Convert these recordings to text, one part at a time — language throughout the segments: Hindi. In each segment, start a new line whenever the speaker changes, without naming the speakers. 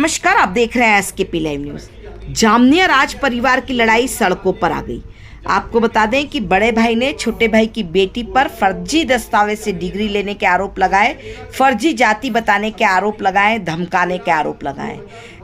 नमस्कार, आप देख रहे हैं एसकेपी लाइव न्यूज। जामनिया राज परिवार की लड़ाई सड़कों पर आ गई। आपको बता दें कि बड़े भाई ने छोटे भाई की बेटी पर फर्जी दस्तावेज से डिग्री लेने के आरोप लगाए, फर्जी जाति बताने के आरोप लगाए, धमकाने के आरोप लगाए।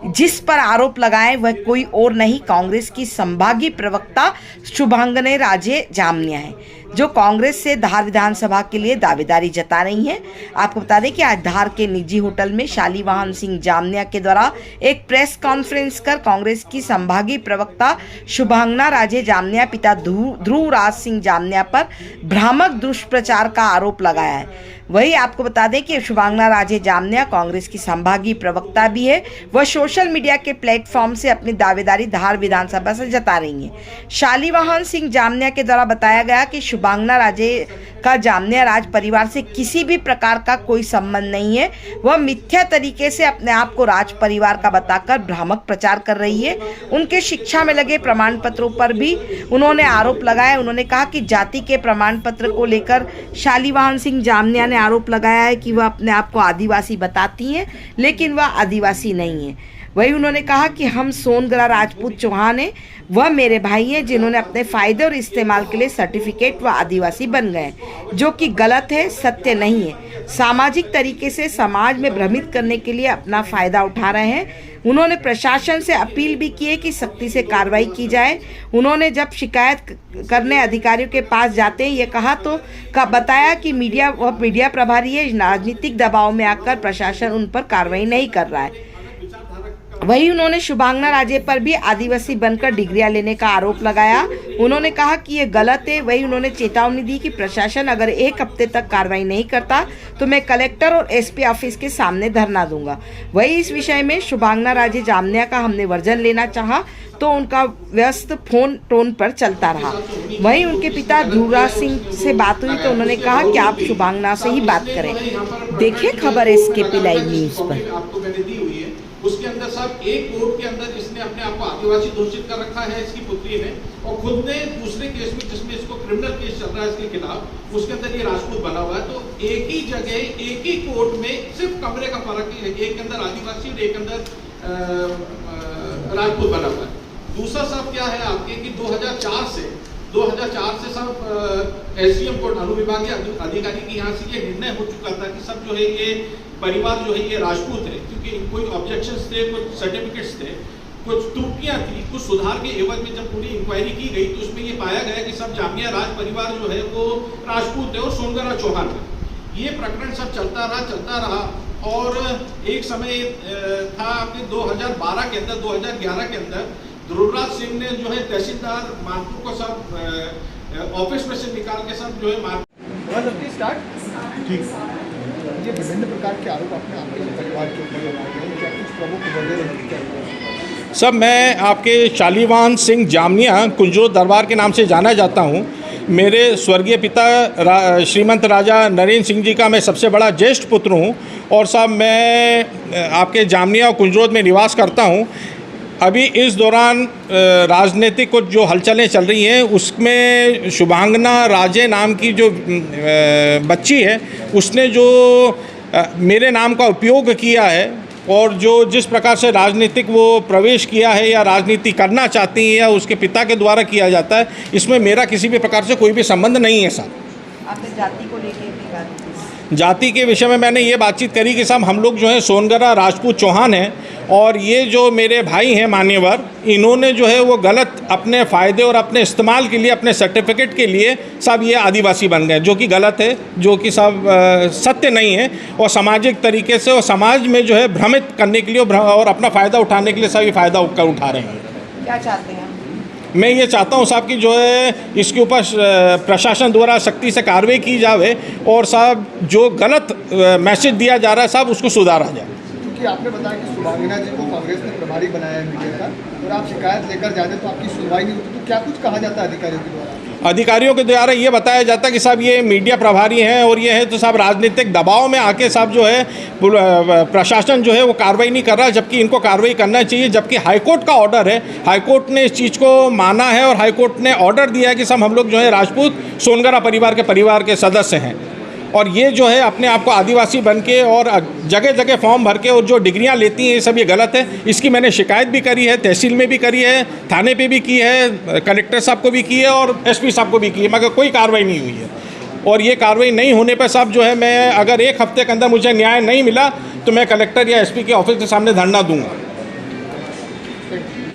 जिस पर आरोप लगाए वह कोई और नहीं, कांग्रेस की संभागीय प्रवक्ता शुभांगना राजे जामनिया है, जो कांग्रेस से धार विधानसभा के लिए दावेदारी जता रही हैं। आपको बता दें कि आज धार के निजी होटल में शालीवाहन सिंह जामनिया के द्वारा एक प्रेस कॉन्फ्रेंस कर कांग्रेस की संभागीय प्रवक्ता शुभांगना राजे जामनिया पिता ध्रुव राज सिंह जामनिया पर भ्रामक दुष्प्रचार का आरोप लगाया है। वही आपको बता दें कि शुभांगना राजे जामनिया कांग्रेस की संभागीय प्रवक्ता भी है। वह सोशल मीडिया के प्लेटफॉर्म से अपनी दावेदारी धार विधानसभा से जता रही हैं। शालीवाहन सिंह जामनिया के द्वारा बताया गया कि शुभांगना राजे का जामनिया राज परिवार से किसी भी प्रकार का कोई संबंध नहीं है। वह मिथ्या तरीके से अपने आप को राज परिवार का बताकर भ्रामक प्रचार कर रही है। उनके शिक्षा में लगे प्रमाण पत्रों पर भी उन्होंने आरोप लगाया। उन्होंने कहा कि जाति के प्रमाण पत्र को लेकर शालीवाहन सिंह जामनिया ने आरोप लगाया है कि वह अपने आप को आदिवासी बताती हैं, लेकिन वह आदिवासी नहीं है। वही उन्होंने कहा कि हम सोनगरा राजपूत चौहान हैं, वह मेरे भाई हैं जिन्होंने अपने फायदे और इस्तेमाल के लिए सर्टिफिकेट व आदिवासी बन गए, जो कि गलत है, सत्य नहीं है। सामाजिक तरीके से समाज में भ्रमित करने के लिए अपना फायदा उठा रहे हैं। उन्होंने प्रशासन से अपील भी की है कि सख्ती से कार्रवाई की जाए। उन्होंने जब शिकायत करने अधिकारियों के पास जाते हैं ये कहा तो बताया कि मीडिया प्रभारी है, राजनीतिक दबाव में आकर प्रशासन उन पर कार्रवाई नहीं कर रहा है। वही उन्होंने शुभांगना राजे पर भी आदिवासी बनकर डिग्रियां लेने का आरोप लगाया। उन्होंने कहा कि ये गलत है। वही उन्होंने चेतावनी दी कि प्रशासन अगर 1 हफ्ते तक कार्रवाई नहीं करता तो मैं कलेक्टर और एसपी ऑफिस के सामने धरना दूंगा। वही इस विषय में शुभांगना राजे जामनिया का हमने वर्जन लेना चाहा तो उनका व्यस्त फोन टोन पर चलता रहा। वहीं उनके पिता ध्रुवराज सिंह से बात हुई तो उन्होंने कहा कि आप शुभांगना से ही बात करें। देखिए खबर एसकेपी लाइव न्यूज पर।
उसके अंदर साहब एक कोर्ट के अंदर इसने अपने आप को आदिवासी घोषित कर रखा है इसकी पुत्री ने, और खुद ने दूसरे केस में जिसमें इसको क्रिमिनल केस चल रहा है इसके खिलाफ, उसके अंदर ये राजपूत बना हुआ है। तो एक ही जगह एक ही कोर्ट में सिर्फ कमरे का फर्क है, एक के अंदर आदिवासी और एक के अंदर राजपूत बना हुआ है। दूसरा साहब क्या है आपके कि 2004 से सब एसडीएम कोर्ट अनुविभागीय अधिकारी की यहाँ से ये निर्णय हो चुका था कि सब जो है ये परिवार जो है ये राजपूत है, क्योंकि कोई ऑब्जेक्शंस थे, कुछ सर्टिफिकेट्स थे, कुछ त्रुटियां थी, कुछ सुधार के एवज में जब पूरी इंक्वायरी की गई तो उसमें ये पाया गया कि सब जामनिया राज परिवार जो है वो राजपूत है और सोनगरा चौहान है। ये प्रकरण सब चलता रहा और एक समय था आपके 2012 के अंदर 2011 के अंदर ध्रुवराज सिंह ने जो है तहसीलदार मानपुर को सब ऑफिस में से निकाल के सब जो है
ये विभिन्न प्रकार के आरोप आपके परिवार के ऊपर लगाए गए, क्या कुछ प्रमुख वजह?
सब मैं आपके शालीवाहन सिंह जामनिया कुंजरो दरबार के नाम से जाना जाता हूँ। मेरे स्वर्गीय पिता श्रीमंत राजा नरेंद्र सिंह जी का मैं सबसे बड़ा ज्येष्ठ पुत्र हूँ और साहब मैं आपके जामनिया और कुंजरोद में निवास करता हूँ। अभी इस दौरान राजनीतिक कुछ जो हलचलें चल रही हैं उसमें शुभांगना राजे नाम की जो बच्ची है उसने जो मेरे नाम का उपयोग किया है और जो जिस प्रकार से राजनीतिक वो प्रवेश किया है या राजनीति करना चाहती है या उसके पिता के द्वारा किया जाता है, इसमें मेरा किसी भी प्रकार से कोई भी संबंध नहीं है। साहब
आपने जाति को लेकर अपनी बात की?
जाति के विषय में मैंने ये बातचीत करी कि साहब हम लोग जो है सोनगरा राजपूत चौहान हैं और ये जो मेरे भाई हैं मान्यवर, इन्होंने जो है वो गलत अपने फ़ायदे और अपने इस्तेमाल के लिए अपने सर्टिफिकेट के लिए सब ये आदिवासी बन गए, जो कि गलत है, जो कि सब सत्य नहीं है और सामाजिक तरीके से और समाज में जो है भ्रमित करने के लिए और अपना फ़ायदा उठाने के लिए सभी फ़ायदा उठा रहे हैं।
क्या चाहते हैं?
मैं ये चाहता हूँ साहब कि जो है इसके ऊपर प्रशासन द्वारा सख्ती से कार्रवाई की जाए और साहब जो गलत मैसेज दिया जा रहा है साहब उसको सुधारा जाए।
क्योंकि आपने बताया कि शुभांगना जी को कांग्रेस ने प्रभारी बनाया है मीडिया का, और आप शिकायत लेकर जाते तो आपकी सुनवाई नहीं होती, तो क्या कुछ कहा जाता है अधिकारियों के द्वारा?
अधिकारियों के द्वारा ये बताया जाता है कि साहब ये मीडिया प्रभारी हैं और ये है तो साहब राजनीतिक दबाव में आके साहब जो है प्रशासन जो है वो कार्रवाई नहीं कर रहा, जबकि इनको कार्रवाई करना चाहिए। जबकि हाईकोर्ट का ऑर्डर है, हाईकोर्ट ने इस चीज़ को माना है और हाईकोर्ट ने ऑर्डर दिया है कि साहब हम लोग जो है राजपूत सोनगरा परिवार के सदस्य हैं और ये जो है अपने आप को आदिवासी बन के और जगह जगह फॉर्म भर के और जो डिग्रियां लेती हैं, ये सब ये गलत है। इसकी मैंने शिकायत भी करी है, तहसील में भी करी है, थाने पे भी की है, कलेक्टर साहब को भी की है और एसपी साहब को भी की है, मगर कोई कार्रवाई नहीं हुई है। और ये कार्रवाई नहीं होने पर साहब जो है, मैं अगर 1 हफ्ते के अंदर मुझे न्याय नहीं मिला तो मैं कलेक्टर या एसपी के ऑफिस के सामने धरना दूंगा।